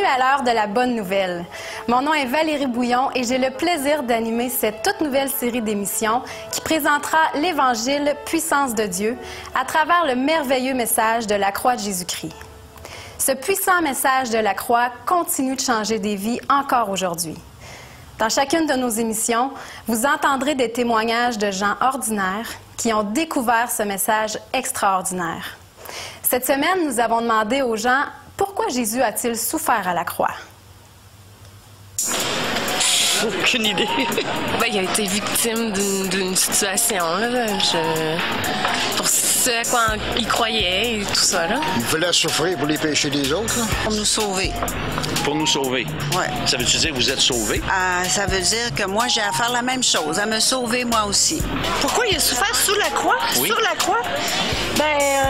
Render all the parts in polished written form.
à l'heure de la bonne nouvelle. Mon nom est Valérie Bouillon et j'ai le plaisir d'animer cette toute nouvelle série d'émissions qui présentera l'Évangile Puissance de Dieu à travers le merveilleux message de la croix de Jésus-Christ. Ce puissant message de la croix continue de changer des vies encore aujourd'hui. Dans chacune de nos émissions, vous entendrez des témoignages de gens ordinaires qui ont découvert ce message extraordinaire. Cette semaine, nous avons demandé aux gens pourquoi Jésus a-t-il souffert à la croix? Aucune idée. Il a été victime d'une situation, là. Pour ce à quoi il croyait et tout ça, là. Il voulait souffrir pour les péchés des autres, là. Pour nous sauver. Pour nous sauver? Oui. Ça veut-tu dire que vous êtes sauvés? Ça veut dire que moi, j'ai à faire la même chose, à me sauver moi aussi. Pourquoi il a souffert sous la croix? Oui. Sur la croix?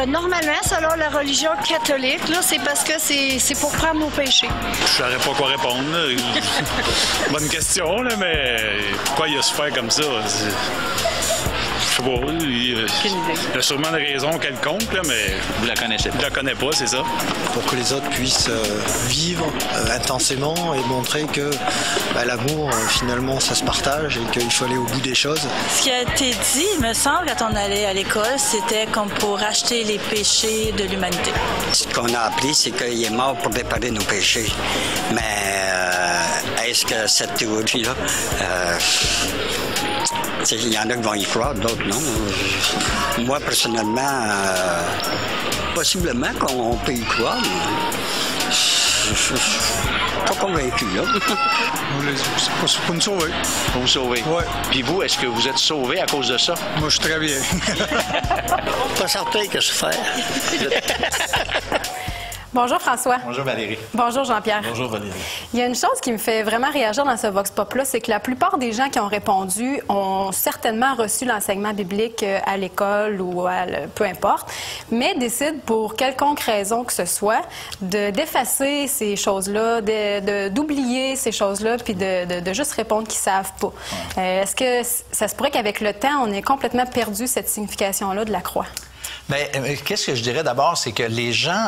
Normalement, selon la religion catholique, là, c'est parce que c'est pour prendre nos péchés. Je savais pas quoi répondre, là. Bonne question, là, mais pourquoi il a souffert comme ça? Je sais pas. Il a sûrement une raison quelconque, là, mais... Vous la connaissez pas? Je la connais pas, c'est ça. Pour que les autres puissent vivre intensément et montrer que l'amour, finalement, ça se partage et qu'il faut aller au bout des choses. Ce qui a été dit, il me semble, quand on allait à l'école, c'était comme pour racheter les péchés de l'humanité. Ce qu'on a appris, c'est qu'il est mort pour réparer nos péchés. Mais est-ce que cette théorie-là... il y en a qui vont y croire, d'autres non. Moi, personnellement, possiblement qu'on peut y croire, mais je suis pas convaincu, là. C'est pour nous sauver. Pour vous sauver? Oui. Puis vous, est-ce que vous êtes sauvé à cause de ça? Moi, je suis très bien. Pas certain que je fais. Bonjour François. Bonjour Valérie. Bonjour Jean-Pierre. Bonjour Valérie. Il y a une chose qui me fait vraiment réagir dans ce Vox Pop-là, c'est que la plupart des gens qui ont répondu ont certainement reçu l'enseignement biblique à l'école ou peu importe, mais décident pour quelconque raison que ce soit d'effacer ces choses-là, d'oublier ces choses-là, puis de juste répondre qu'ils savent pas. Est-ce que ça se pourrait qu'avec le temps, on ait complètement perdu cette signification-là de la croix? Mais qu'est-ce que je dirais d'abord, c'est que les gens,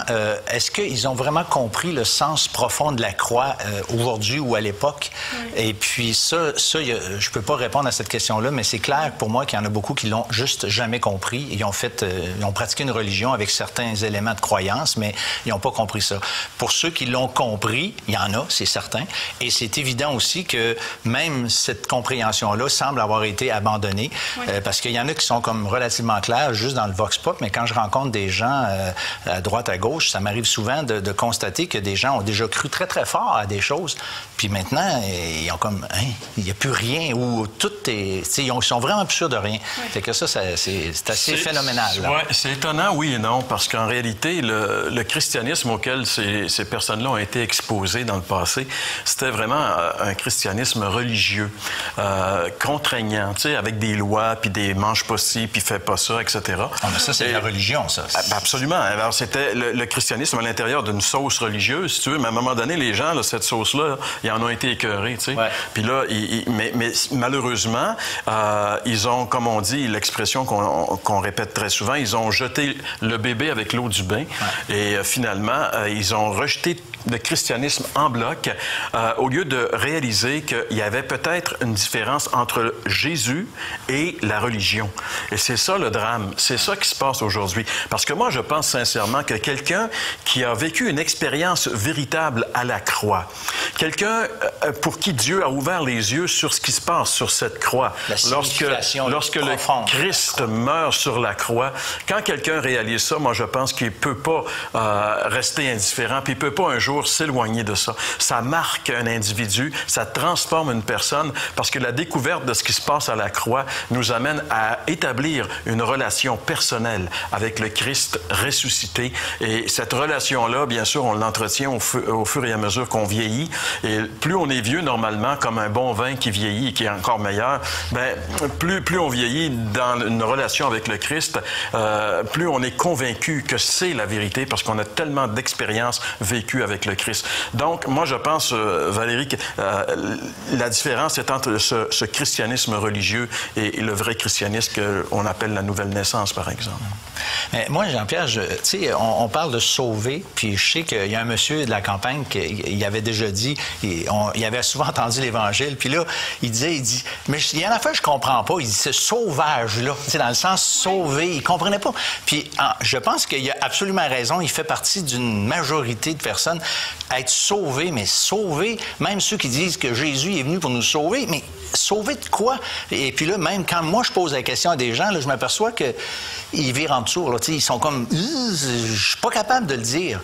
est-ce qu'ils ont vraiment compris le sens profond de la croix aujourd'hui ou à l'époque? Oui. Et puis ça, je peux pas répondre à cette question-là, mais c'est clair pour moi qu'il y en a beaucoup qui l'ont juste jamais compris. Ils ont pratiqué une religion avec certains éléments de croyance, mais ils n'ont pas compris ça. Pour ceux qui l'ont compris, il y en a, c'est certain. Et c'est évident aussi que même cette compréhension-là semble avoir été abandonnée, oui. Parce qu'il y en a qui sont comme relativement clairs juste dans le Vox Pop, mais quand je rencontre des gens à droite, à gauche, ça m'arrive souvent de constater que des gens ont déjà cru très, très fort à des choses. Puis maintenant, ils ont comme, il n'y a plus rien, ou tout est... Ils sont vraiment plus sûrs de rien. Oui. Fait que ça c'est assez phénoménal. Oui, c'est étonnant, oui et non, parce qu'en réalité, le christianisme auquel ces personnes-là ont été exposées dans le passé, c'était vraiment un christianisme religieux, contraignant, avec des lois, puis des mange pas ci, puis fais pas ça, etc. Ah, mais ça, c'est la religion, ça. Absolument. Alors, c'était le christianisme à l'intérieur d'une sauce religieuse, si tu veux, mais à un moment donné, les gens, là, cette sauce-là, ils en ont été écœurés, tu sais. Ouais. Puis là, mais malheureusement, ils ont, comme on dit, l'expression qu'on répète très souvent, ils ont jeté le bébé avec l'eau du bain. Ouais. Et finalement, ils ont rejeté le christianisme en bloc au lieu de réaliser qu'il y avait peut-être une différence entre Jésus et la religion. Et c'est ça le drame. C'est ça qui se passe aujourd'hui. Parce que moi, je pense sincèrement que quelqu'un qui a vécu une expérience véritable à la croix, quelqu'un pour qui Dieu a ouvert les yeux sur ce qui se passe sur cette croix, lorsque le Christ meurt sur la croix, quand quelqu'un réalise ça, moi, je pense qu'il ne peut pas rester indifférent, puis il ne peut pas un jour s'éloigner de ça. Ça marque un individu, ça transforme une personne, parce que la découverte de ce qui se passe à la croix nous amène à établir une relation personnelle avec le Christ ressuscité. Et cette relation-là, bien sûr, on l'entretient au fur et à mesure qu'on vieillit. Et plus on est vieux, normalement, comme un bon vin qui vieillit et qui est encore meilleur, ben, plus on vieillit dans une relation avec le Christ, plus on est convaincu que c'est la vérité parce qu'on a tellement d'expériences vécues avec le Christ. Donc, moi, je pense, Valérie, que la différence est entre ce christianisme religieux et le vrai christianisme qu'on appelle la nouvelle naissance, par exemple. Mais moi, Jean-Pierre, tu sais, on parle de sauver, puis je sais qu'il y a un monsieur de la campagne qui avait déjà dit, il avait souvent entendu l'Évangile, puis là, il dit, mais il y a une affaire que je comprends pas, il dit ce sauvage-là, tu sais, dans le sens sauver, il comprenait pas. Puis je pense qu'il a absolument raison, il fait partie d'une majorité de personnes à être sauvés, mais sauvés, même ceux qui disent que Jésus est venu pour nous sauver, mais sauver de quoi? Et puis là, même quand moi je pose la question à des gens, là, je m'aperçois qu'ils virent en dessous, là, tu sais, ils sont comme, je suis pas capable de le dire.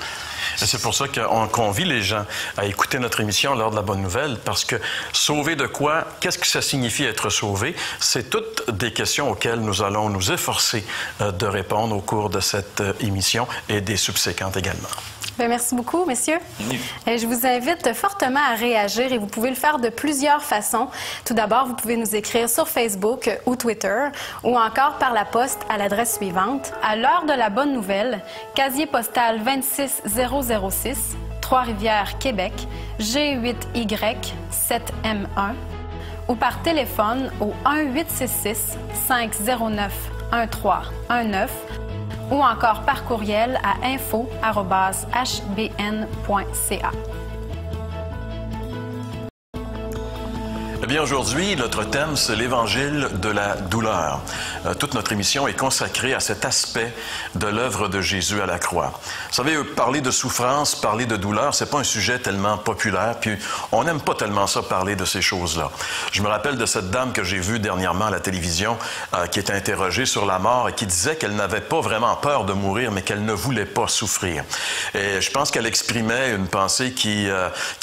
C'est pour ça qu'on convie les gens à écouter notre émission lors de la Bonne Nouvelle, parce que sauver de quoi? Qu'est-ce que ça signifie être sauvé? C'est toutes des questions auxquelles nous allons nous efforcer de répondre au cours de cette émission et des subséquentes également. Bien, merci beaucoup, messieurs. Je vous invite fortement à réagir et vous pouvez le faire de plusieurs façons. Tout d'abord, vous pouvez nous écrire sur Facebook ou Twitter ou encore par la poste à l'adresse suivante. À l'heure de la Bonne Nouvelle, casier postal 26006, Trois-Rivières, Québec, G8Y7M1 ou par téléphone au 1-866-509-1319 ou encore par courriel à info@hbn.ca. Eh bien, aujourd'hui, notre thème, c'est l'Évangile de la douleur. Toute notre émission est consacrée à cet aspect de l'œuvre de Jésus à la croix. Vous savez, parler de souffrance, parler de douleur, c'est pas un sujet tellement populaire, puis on n'aime pas tellement ça, parler de ces choses-là. Je me rappelle de cette dame que j'ai vue dernièrement à la télévision, qui était interrogée sur la mort et qui disait qu'elle n'avait pas vraiment peur de mourir, mais qu'elle ne voulait pas souffrir. Et je pense qu'elle exprimait une pensée qui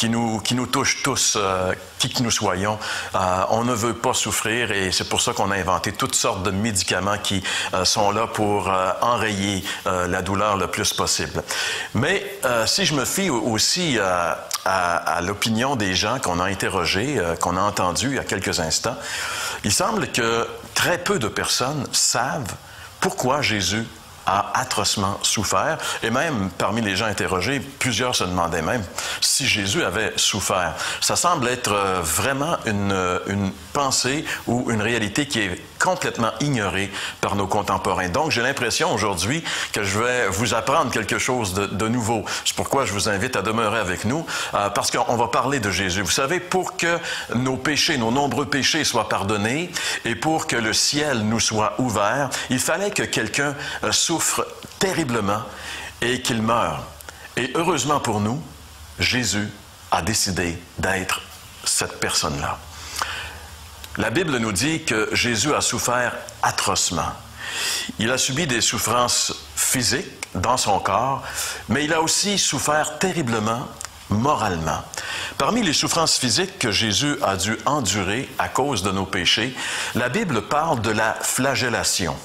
nous touche tous, qui que nous soyons. On ne veut pas souffrir et c'est pour ça qu'on a inventé toutes sortes de médicaments qui sont là pour enrayer la douleur le plus possible. Mais si je me fie aussi à l'opinion des gens qu'on a interrogés, qu'on a entendus il y a quelques instants, il semble que très peu de personnes savent pourquoi Jésus a atrocement souffert. Et même parmi les gens interrogés, plusieurs se demandaient même si Jésus avait souffert. Ça semble être vraiment une pensée ou une réalité qui est complètement ignorée par nos contemporains. Donc, j'ai l'impression aujourd'hui que je vais vous apprendre quelque chose de nouveau. C'est pourquoi je vous invite à demeurer avec nous, parce qu'on va parler de Jésus. Vous savez, pour que nos péchés, nos nombreux péchés soient pardonnés et pour que le ciel nous soit ouvert, il fallait que quelqu'un souffre terriblement et qu'il meure. Et heureusement pour nous, Jésus a décidé d'être cette personne-là. La Bible nous dit que Jésus a souffert atrocement. Il a subi des souffrances physiques dans son corps, mais il a aussi souffert terriblement moralement. Parmi les souffrances physiques que Jésus a dû endurer à cause de nos péchés, la Bible parle de la flagellation.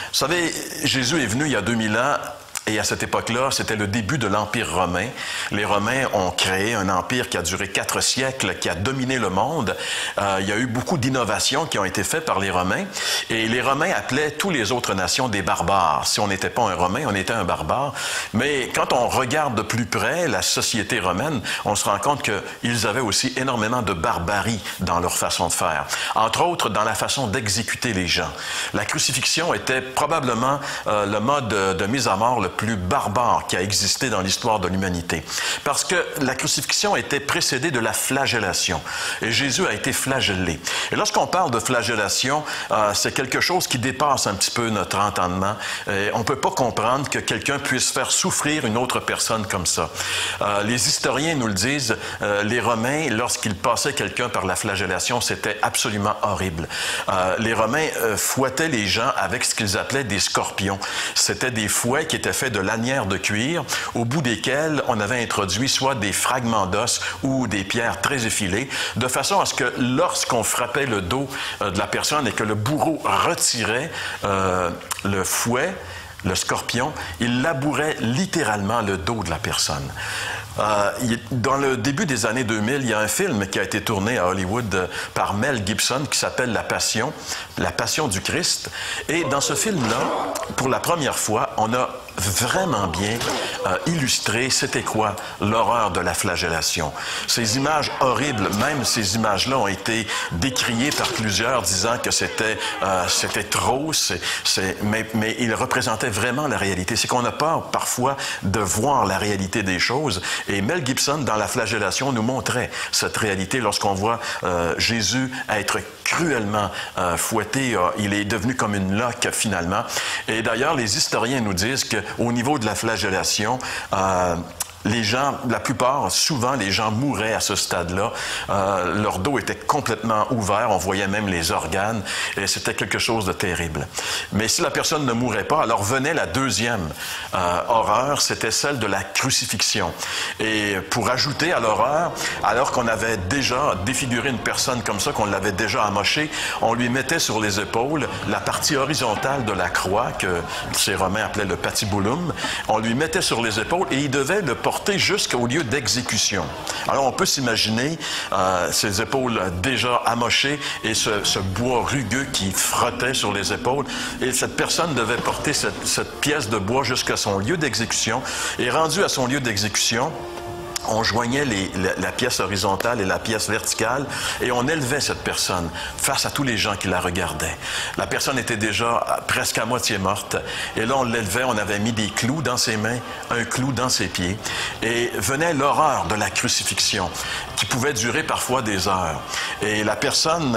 Vous savez, Jésus est venu il y a 2000 ans. Et à cette époque-là, c'était le début de l'Empire romain. Les Romains ont créé un empire qui a duré 4 siècles, qui a dominé le monde. Il y a eu beaucoup d'innovations qui ont été faites par les Romains. Et les Romains appelaient toutes les autres nations des barbares. Si on n'était pas un Romain, on était un barbare. Mais quand on regarde de plus près la société romaine, on se rend compte qu'ils avaient aussi énormément de barbarie dans leur façon de faire. Entre autres, dans la façon d'exécuter les gens. La crucifixion était probablement le mode de mise à mort le plus barbare qui a existé dans l'histoire de l'humanité. Parce que la crucifixion était précédée de la flagellation. Et Jésus a été flagellé. Et lorsqu'on parle de flagellation, c'est quelque chose qui dépasse un petit peu notre entendement. Et on ne peut pas comprendre que quelqu'un puisse faire souffrir une autre personne comme ça. Les historiens nous le disent, les Romains, lorsqu'ils passaient quelqu'un par la flagellation, c'était absolument horrible. Les Romains fouettaient les gens avec ce qu'ils appelaient des scorpions. C'était des fouets qui étaient faits de lanières de cuir, au bout desquelles on avait introduit soit des fragments d'os ou des pierres très effilées, de façon à ce que lorsqu'on frappait le dos de la personne et que le bourreau retirait le fouet, le scorpion, il labourait littéralement le dos de la personne. Dans le début des années 2000, il y a un film qui a été tourné à Hollywood par Mel Gibson qui s'appelle La Passion du Christ. Et dans ce film-là, pour la première fois, on a vraiment bien illustré c'était quoi l'horreur de la flagellation. Ces images horribles, même ces images-là ont été décriées par plusieurs disant que c'était trop, mais ils représentaient vraiment la réalité. C'est qu'on a peur parfois de voir la réalité des choses. Et Mel Gibson, dans la flagellation, nous montrait cette réalité lorsqu'on voit Jésus être cruellement fouetté. Il est devenu comme une loque, finalement. Et d'ailleurs, les historiens nous disent qu'au niveau de la flagellation, les gens, la plupart, souvent, les gens mouraient à ce stade-là. Leur dos était complètement ouvert, on voyait même les organes, et c'était quelque chose de terrible. Mais si la personne ne mourait pas, alors venait la deuxième horreur, c'était celle de la crucifixion. Et pour ajouter à l'horreur, alors qu'on avait déjà défiguré une personne comme ça, qu'on l'avait déjà amochée, on lui mettait sur les épaules la partie horizontale de la croix, que ces Romains appelaient le patibulum. On lui mettait sur les épaules et il devait le porter jusqu'au lieu d'exécution. Alors, on peut s'imaginer ces épaules déjà amochées et ce bois rugueux qui frottait sur les épaules. Et cette personne devait porter cette pièce de bois jusqu'à son lieu d'exécution. Et rendu à son lieu d'exécution, on joignait la pièce horizontale et la pièce verticale et on élevait cette personne face à tous les gens qui la regardaient. La personne était déjà presque à moitié morte et là on l'élevait, on avait mis des clous dans ses mains, un clou dans ses pieds et venait l'horreur de la crucifixion qui pouvait durer parfois des heures. Et la personne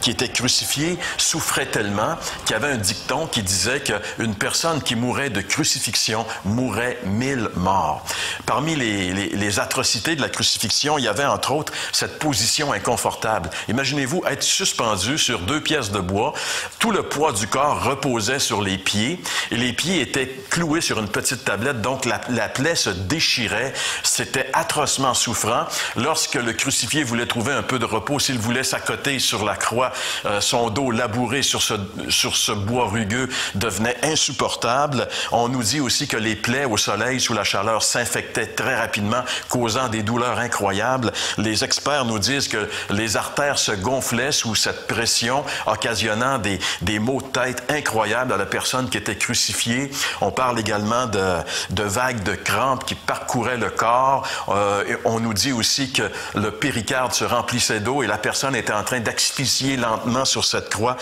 qui était crucifiée souffrait tellement qu'il y avait un dicton qui disait qu'une personne qui mourait de crucifixion mourrait 1000 morts. Parmi les atrocités de la crucifixion, il y avait entre autres cette position inconfortable. Imaginez-vous être suspendu sur 2 pièces de bois. Tout le poids du corps reposait sur les pieds et les pieds étaient cloués sur une petite tablette, donc la plaie se déchirait. C'était atrocement souffrant. Lorsque le crucifié voulait trouver un peu de repos, s'il voulait s'accoter sur la croix, son dos labouré sur ce bois rugueux devenait insupportable. On nous dit aussi que les plaies au soleil, sous la chaleur, s'infectaient très rapidement, causant des douleurs incroyables. Les experts nous disent que les artères se gonflaient sous cette pression, occasionnant des maux de tête incroyables à la personne qui était crucifiée. On parle également de vagues de crampes qui parcouraient le corps. On nous dit aussi que le péricarde se remplissait d'eau et la personne était en train d'asphyxier lentement sur cette croix.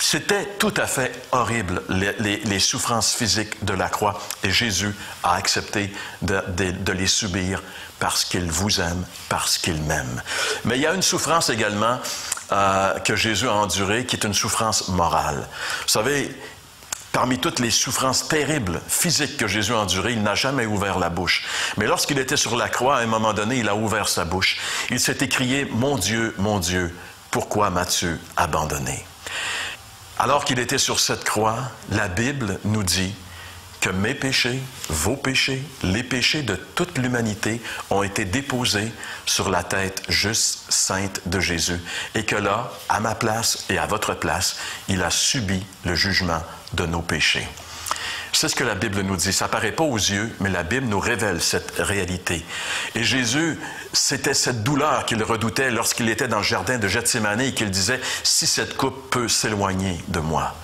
C'était tout à fait horrible, les souffrances physiques de la croix. Et Jésus a accepté de les subir parce qu'il vous aime, parce qu'il m'aime. Mais il y a une souffrance également que Jésus a endurée, qui est une souffrance morale. Vous savez, parmi toutes les souffrances terribles physiques que Jésus a endurées, il n'a jamais ouvert la bouche. Mais lorsqu'il était sur la croix, à un moment donné, il a ouvert sa bouche. Il s'est écrié « Mon Dieu, pourquoi m'as-tu abandonné ?» Alors qu'il était sur cette croix, la Bible nous dit que mes péchés, vos péchés, les péchés de toute l'humanité ont été déposés sur la tête juste, sainte de Jésus. Et que là, à ma place et à votre place, il a subi le jugement de nos péchés. C'est ce que la Bible nous dit. Ça ne paraît pas aux yeux, mais la Bible nous révèle cette réalité. Et Jésus, c'était cette douleur qu'il redoutait lorsqu'il était dans le jardin de Gethsémani et qu'il disait « Si cette coupe peut s'éloigner de moi ».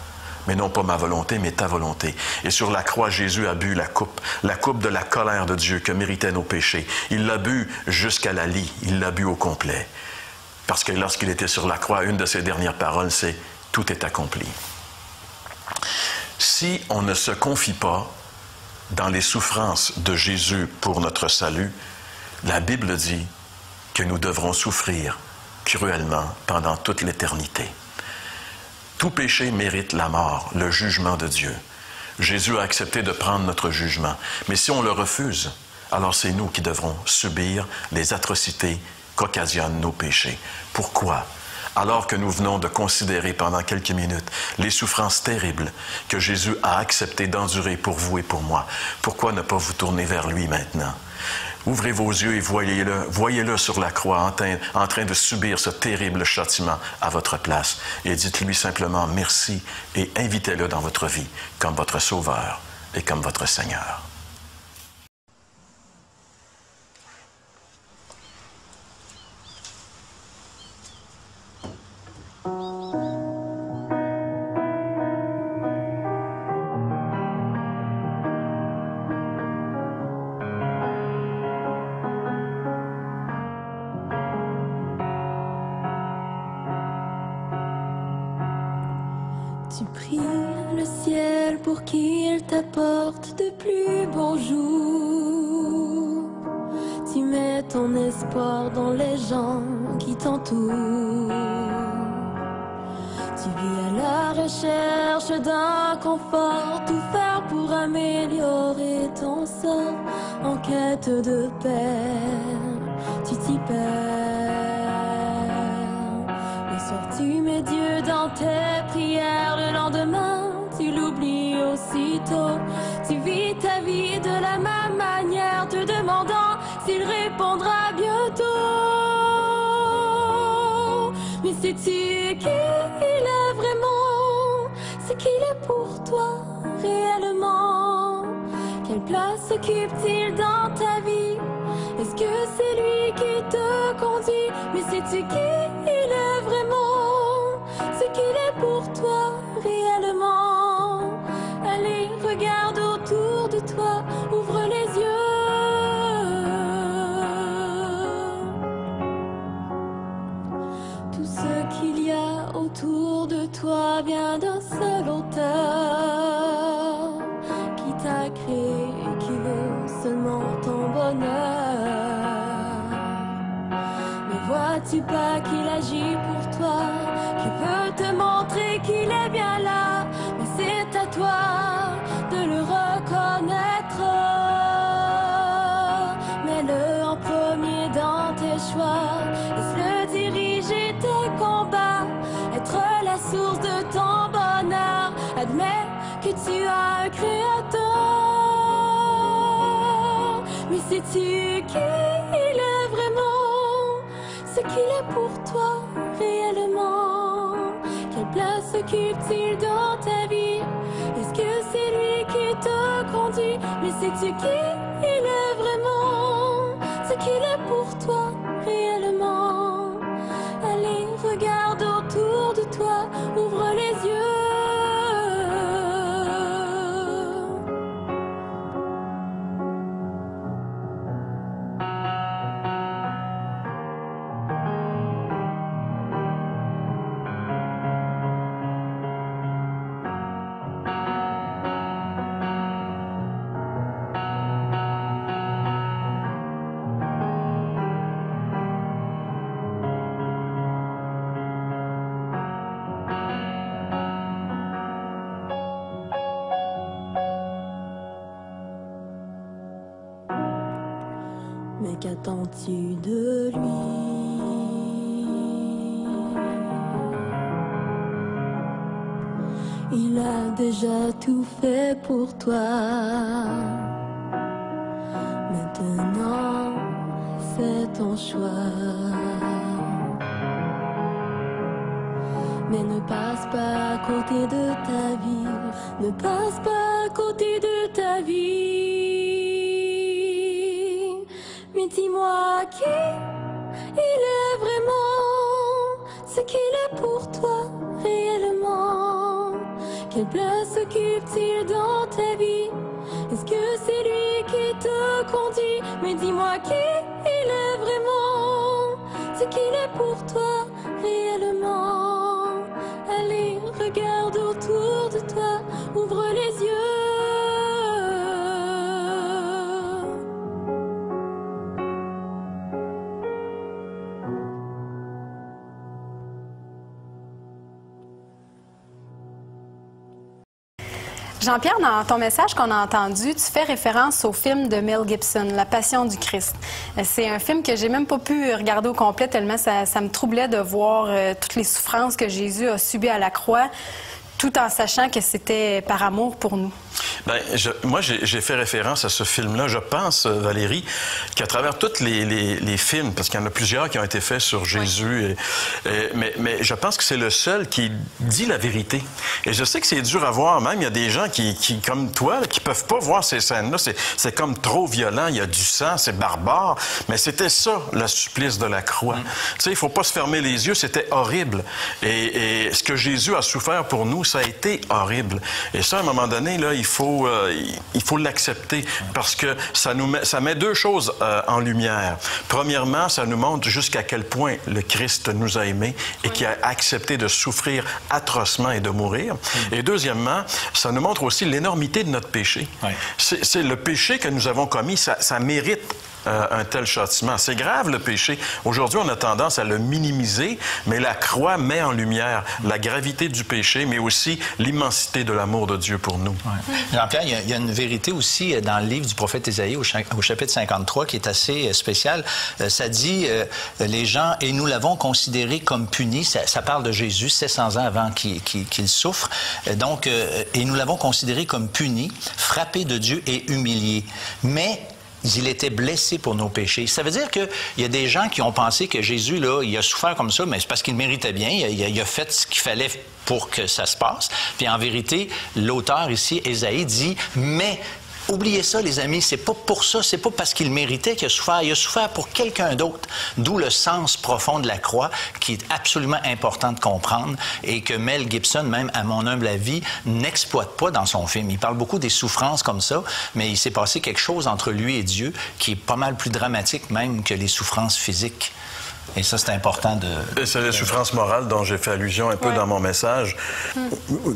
Mais non pas ma volonté, mais ta volonté. Et sur la croix, Jésus a bu la coupe de la colère de Dieu que méritaient nos péchés. Il l'a bu jusqu'à la lie, il l'a bu au complet. Parce que lorsqu'il était sur la croix, une de ses dernières paroles, c'est « Tout est accompli ». Si on ne se confie pas dans les souffrances de Jésus pour notre salut, la Bible dit que nous devrons souffrir cruellement pendant toute l'éternité. Tout péché mérite la mort, le jugement de Dieu. Jésus a accepté de prendre notre jugement. Mais si on le refuse, alors c'est nous qui devrons subir les atrocités qu'occasionnent nos péchés. Pourquoi? Alors que nous venons de considérer pendant quelques minutes les souffrances terribles que Jésus a accepté d'endurer pour vous et pour moi, pourquoi ne pas vous tourner vers lui maintenant? Ouvrez vos yeux et voyez-le sur la croix en train de subir ce terrible châtiment à votre place. Et dites-lui simplement merci et invitez-le dans votre vie comme votre Sauveur et comme votre Seigneur. Tu pries le ciel pour qu'il t'apporte de plus beaux jours. Tu mets ton espoir dans les gens qui t'entourent. Tu vis à la recherche d'un confort, tout faire pour améliorer ton sort. En quête de paix, tu t'y perds. Le soir tu mets Dieu dans tes prières, le lendemain tu l'oublies aussitôt. Tu vis ta vie de la même manière, te demandant s'il répondra bientôt. Mais sais-tu qui il est vraiment? Ce qu'il est pour toi réellement? Quelle place occupe-t-il dans ta vie? Est-ce que c'est lui qui te conduit? Mais sais-tu qui il est vraiment? Ce qu'il est pour toi réellement? Allez, regarde autour de toi, ouvre les yeux. Tout ce qu'il y a autour de toi vient d'un seul auteur qui t'a créé et qui veut seulement ton bonheur. Mais vois-tu pas qu'il agit pour toi, qu'il veut te montrer qu'il est bien là? Mais c'est à toi de le reconnaître. Mets-le en premier dans tes choix, laisse-le diriger tes combats, être la source de ton bonheur. Admets que tu as un créateur. Mais sais-tu qui il est vraiment? Ce qu'il est pour toi réellement? Quelle place occupe-t-il dans ta vie? Est-ce que c'est lui qui te conduit? Mais sais-tu qui il est vraiment? Ce qu'il est pour toi réellement? Allez, regarde autour de toi, ouvre les yeux. Mais qu'attends-tu de lui? Il a déjà tout fait pour toi. Maintenant, fais ton choix. Mais ne passe pas à côté de ta vie. Ne passe pas à côté de ta vie. Mais dis-moi qui il est vraiment? Ce qu'il est pour toi réellement? Quelle place occupe-t-il dans ta vie? Est-ce que c'est lui qui te conduit? Mais dis-moi qui il est vraiment? Ce qu'il est pour toi réellement? Allez, regarde autour de toi, ouvre les yeux. Jean-Pierre, dans ton message qu'on a entendu, tu fais référence au film de Mel Gibson, La Passion du Christ. C'est un film que j'ai même pas pu regarder au complet tellement ça me troublait de voir toutes les souffrances que Jésus a subies à la croix, tout en sachant que c'était par amour pour nous. Bien, moi, j'ai fait référence à ce film-là. Je pense, Valérie, qu'à travers tous les films, parce qu'il y en a plusieurs qui ont été faits sur Jésus, mais je pense que c'est le seul qui dit la vérité. Et je sais que c'est dur à voir. Même, il y a des gens qui comme toi, là, qui peuvent pas voir ces scènes-là. C'est comme trop violent. Il y a du sang, c'est barbare. Mais c'était ça, le supplice de la croix. Tu sais, il faut pas se fermer les yeux. C'était horrible. Et ce que Jésus a souffert pour nous, ça a été horrible. Et ça, à un moment donné, là, il faut l'accepter parce que ça met deux choses en lumière. Premièrement, ça nous montre jusqu'à quel point le Christ nous a aimés et qui a accepté de souffrir atrocement et de mourir. Et deuxièmement, ça nous montre aussi l'énormité de notre péché. C'est le péché que nous avons commis, ça mérite un tel châtiment. C'est grave, le péché. Aujourd'hui, on a tendance à le minimiser, mais la croix met en lumière la gravité du péché, mais aussi l'immensité de l'amour de Dieu pour nous. Ouais. Jean-Pierre, il y a une vérité aussi dans le livre du prophète Ésaïe, au chapitre 53, qui est assez spécial. Ça dit, les gens, et nous l'avons considéré comme puni, ça parle de Jésus 700 ans avant qu'il souffre, donc, et nous l'avons considéré comme puni, frappé de Dieu et humilié. Mais il était blessé pour nos péchés. Ça veut dire qu'il y a des gens qui ont pensé que Jésus, là, il a souffert comme ça, mais c'est parce qu'il méritait bien. Il a fait ce qu'il fallait pour que ça se passe. Puis en vérité, l'auteur ici, Ésaïe, dit « Mais... » oubliez ça, les amis, c'est pas pour ça, c'est pas parce qu'il méritait qu'il a souffert. Il a souffert pour quelqu'un d'autre. D'où le sens profond de la croix, qui est absolument important de comprendre et que Mel Gibson, même à mon humble avis, n'exploite pas dans son film. Il parle beaucoup des souffrances comme ça, mais il s'est passé quelque chose entre lui et Dieu qui est pas mal plus dramatique même que les souffrances physiques. Et ça, c'est important de... C'est la souffrance morale dont j'ai fait allusion un peu dans mon message,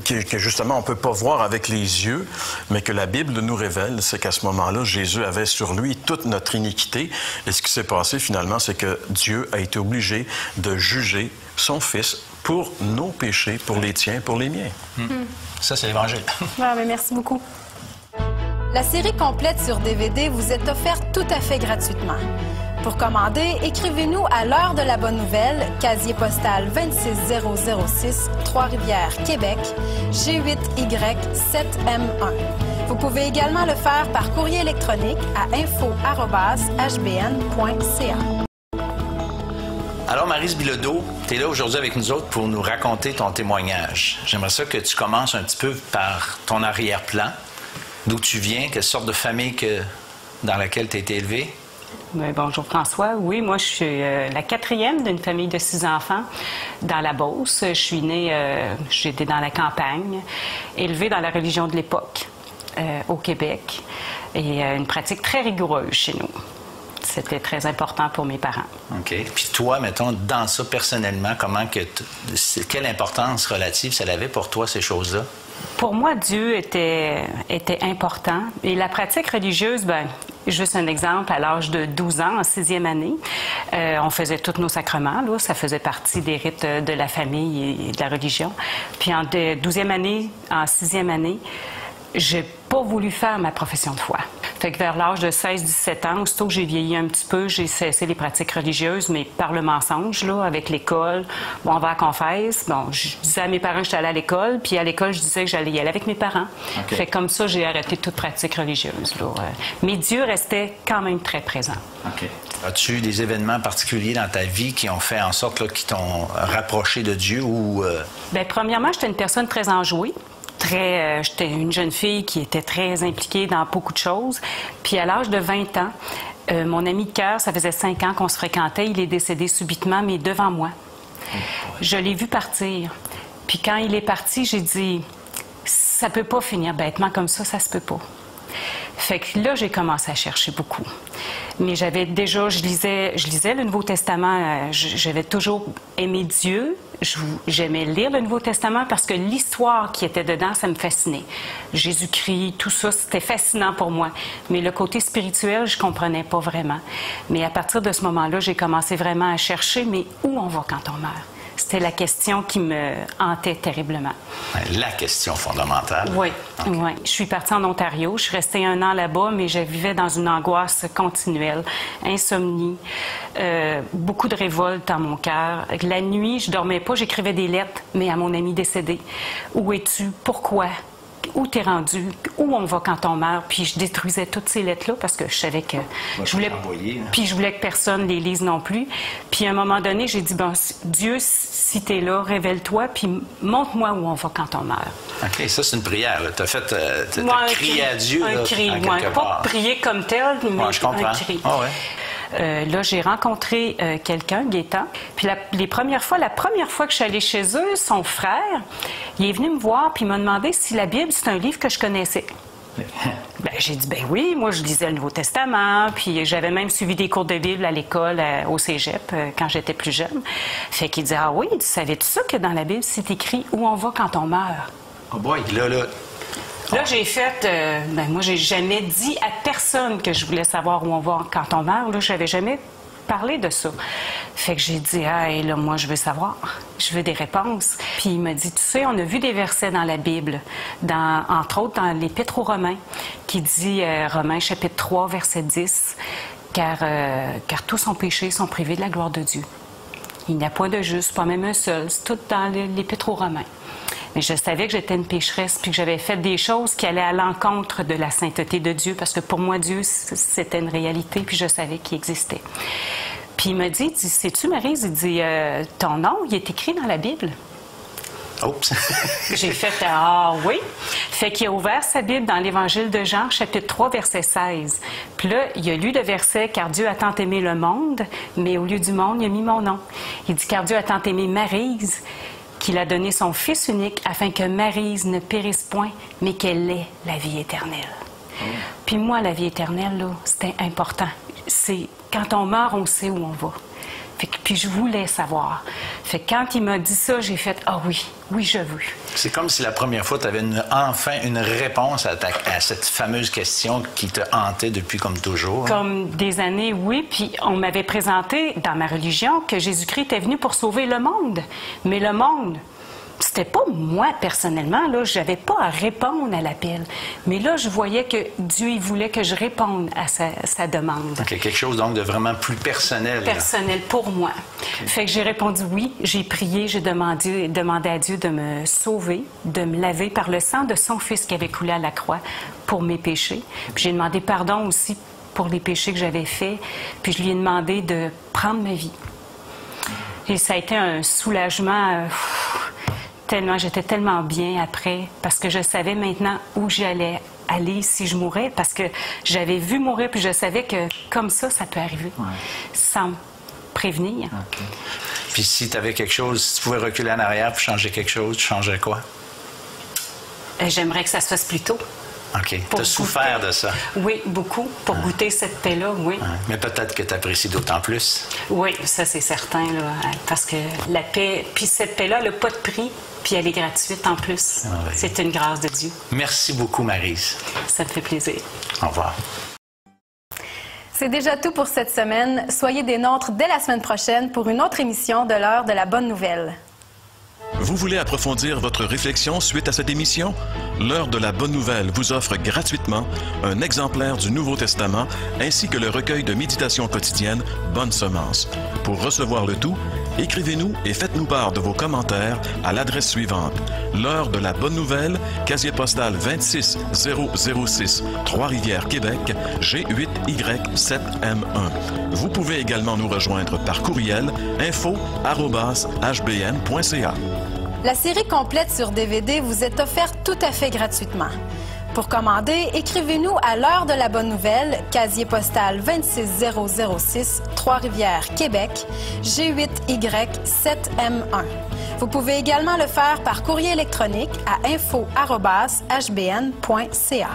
que justement, on ne peut pas voir avec les yeux, mais que la Bible nous révèle, c'est qu'à ce moment-là, Jésus avait sur lui toute notre iniquité. Et ce qui s'est passé, finalement, c'est que Dieu a été obligé de juger son Fils pour nos péchés, pour les tiens, pour les miens. Ça, c'est l'Évangile. Mais merci beaucoup. La série complète sur DVD vous est offerte tout à fait gratuitement. Pour commander, écrivez-nous à l'heure de la bonne nouvelle, casier postal 26006, Trois-Rivières, Québec, G8Y7M1. Vous pouvez également le faire par courrier électronique à info@hbn.ca. Alors, Maryse Bilodeau, tu es là aujourd'hui avec nous autres pour nous raconter ton témoignage. J'aimerais ça que tu commences un petit peu par ton arrière-plan, d'où tu viens, quelle sorte de famille dans laquelle tu as été élevée. Bonjour François. Oui, moi je suis la quatrième d'une famille de 6 enfants dans la Beauce. Je suis née, j'étais dans la campagne, élevée dans la religion de l'époque au Québec et une pratique très rigoureuse chez nous. C'était très important pour mes parents. OK. Puis toi, mettons, dans ça personnellement, quelle importance relative ça avait pour toi, ces choses-là? Pour moi, Dieu était important. Et la pratique religieuse, juste un exemple, à l'âge de 12 ans, en 6e année, on faisait tous nos sacrements. Là, ça faisait partie des rites de la famille et de la religion. Puis en 12e année, en 6e année, j'ai pas voulu faire ma profession de foi. Fait que vers l'âge de 16-17 ans, aussitôt que j'ai vieilli un petit peu, j'ai cessé les pratiques religieuses, mais par le mensonge, là, avec l'école. Bon, on va à la confesse. Bon, je disais à mes parents que j'étais allée à l'école, puis à l'école, je disais que j'allais y aller avec mes parents. Okay. Fait que comme ça, j'ai arrêté toute pratique religieuse. Là. Mais Dieu restait quand même très présent. OK. As-tu eu des événements particuliers dans ta vie qui ont fait en sorte là, qu'ils t'ont rapproché de Dieu ou... Bien, premièrement, j'étais une personne très enjouée. J'étais une jeune fille qui était très impliquée dans beaucoup de choses. Puis à l'âge de 20 ans, mon ami de cœur, ça faisait 5 ans qu'on se fréquentait, il est décédé subitement, mais devant moi. Je l'ai vu partir. Puis quand il est parti, j'ai dit, ça peut pas finir bêtement comme ça se peut pas. Fait que là, j'ai commencé à chercher beaucoup. Mais j'avais déjà, je lisais le Nouveau Testament, j'avais toujours aimé Dieu. J'aimais lire le Nouveau Testament parce que l'histoire qui était dedans, ça me fascinait. Jésus-Christ, tout ça, c'était fascinant pour moi. Mais le côté spirituel, je comprenais pas vraiment. Mais à partir de ce moment-là, j'ai commencé vraiment à chercher, mais où on va quand on meurt? C'était la question qui me hantait terriblement. La question fondamentale. Oui, okay. Oui. Je suis partie en Ontario. Je suis restée 1 an là-bas, mais je vivais dans une angoisse continuelle, insomnie, beaucoup de révolte dans mon cœur. La nuit, je dormais pas, j'écrivais des lettres, mais à mon ami décédé. Où es-tu? Pourquoi? Où t'es rendu? Où on va quand on meurt? Puis je détruisais toutes ces lettres-là parce que je savais que je voulais... Puis je voulais que personne les lise non plus. Puis à un moment donné, j'ai dit, bon, Dieu, si t'es là, révèle-toi, puis montre-moi où on va quand on meurt. OK, ça c'est une prière. T'as fait... T'as crié à Dieu. Un cri, pas prier comme tel, mais je comprends. Un cri. Oh, ouais. Là, j'ai rencontré quelqu'un, Gaétan. Puis la première fois que je suis allée chez eux, son frère, il est venu me voir puis il m'a demandé si la Bible, c'est un livre que je connaissais. Ben, j'ai dit, ben oui, moi je lisais le Nouveau Testament, puis j'avais même suivi des cours de Bible à l'école, au cégep, quand j'étais plus jeune. Fait qu'il dit, ah oui, tu savais-tu ça que dans la Bible, c'est écrit où on va quand on meurt? Oh boy, là... Là, j'ai fait... moi, j'ai jamais dit à personne que je voulais savoir où on va quand on meurt. Là, j'avais jamais parlé de ça. Fait que j'ai dit, hey, là, moi, je veux savoir. Je veux des réponses. Puis il m'a dit, tu sais, on a vu des versets dans la Bible, entre autres dans l'Épître aux Romains, qui dit, Romains chapitre 3, verset 10, car tous sont péchés, sont privés de la gloire de Dieu. Il n'y a point de juste, pas même un seul. C'est tout dans l'Épître aux Romains. Mais je savais que j'étais une pécheresse puis que j'avais fait des choses qui allaient à l'encontre de la sainteté de Dieu parce que pour moi, Dieu, c'était une réalité puis je savais qu'il existait. Puis il m'a dit, sais-tu, Maryse, il dit, ton nom, il est écrit dans la Bible. Oups! J'ai fait, ah oui. Fait qu'il a ouvert sa Bible dans l'Évangile de Jean, chapitre 3, verset 16. Puis là, il a lu le verset, car Dieu a tant aimé le monde, mais au lieu du monde, il a mis mon nom. Il dit, car Dieu a tant aimé Maryse, qu'il a donné son Fils unique afin que Maryse ne périsse point, mais qu'elle ait la vie éternelle. Puis moi, la vie éternelle, là, c'était important. C'est quand on meurt, on sait où on va. Fait que, puis je voulais savoir. Fait que quand il m'a dit ça, j'ai fait « Ah oui, oui, je veux ». C'est comme si la première fois, tu avais enfin une réponse à cette fameuse question qui te hantait depuis comme toujours. Comme des années, oui. Puis on m'avait présenté dans ma religion que Jésus-Christ était venu pour sauver le monde. Mais le monde, c'était pas moi personnellement, là, j'avais pas à répondre à l'appel. Mais là, je voyais que Dieu, il voulait que je réponde à sa demande. Okay, quelque chose donc de vraiment plus personnel. Personnel pour moi. Okay. Fait que j'ai répondu oui, j'ai prié, j'ai demandé à Dieu de me sauver, de me laver par le sang de son Fils qui avait coulé à la croix pour mes péchés. Puis j'ai demandé pardon aussi pour les péchés que j'avais faits. Puis je lui ai demandé de prendre ma vie. Et ça a été un soulagement... J'étais tellement bien après, parce que je savais maintenant où j'allais aller si je mourais, parce que j'avais vu mourir, puis je savais que comme ça peut arriver, sans me prévenir. Okay. Puis si tu avais quelque chose, si tu pouvais reculer en arrière pour changer quelque chose, tu changerais quoi? J'aimerais que ça se fasse plus tôt. OK. Tu as souffert de ça? Oui, beaucoup. Pour goûter cette paix-là, oui. Mais peut-être que tu apprécies d'autant plus. Oui, ça c'est certain, là, parce que la paix, puis cette paix-là, elle n'a pas de prix, puis elle est gratuite en plus. Ah oui. C'est une grâce de Dieu. Merci beaucoup, Maryse. Ça me fait plaisir. Au revoir. C'est déjà tout pour cette semaine. Soyez des nôtres dès la semaine prochaine pour une autre émission de l'heure de la bonne nouvelle. Vous voulez approfondir votre réflexion suite à cette émission? L'heure de la bonne nouvelle vous offre gratuitement un exemplaire du Nouveau Testament ainsi que le recueil de méditation quotidienne Bonne Semence. Pour recevoir le tout, écrivez-nous et faites-nous part de vos commentaires à l'adresse suivante. L'heure de la bonne nouvelle, casier postal 26006, Trois-Rivières, Québec, G8Y7M1. Vous pouvez également nous rejoindre par courriel info@hbn.ca. La série complète sur DVD vous est offerte tout à fait gratuitement. Pour commander, écrivez-nous à l'heure de la bonne nouvelle, casier postal 26006, Trois-Rivières, Québec, G8Y7M1. Vous pouvez également le faire par courrier électronique à info@hbn.ca.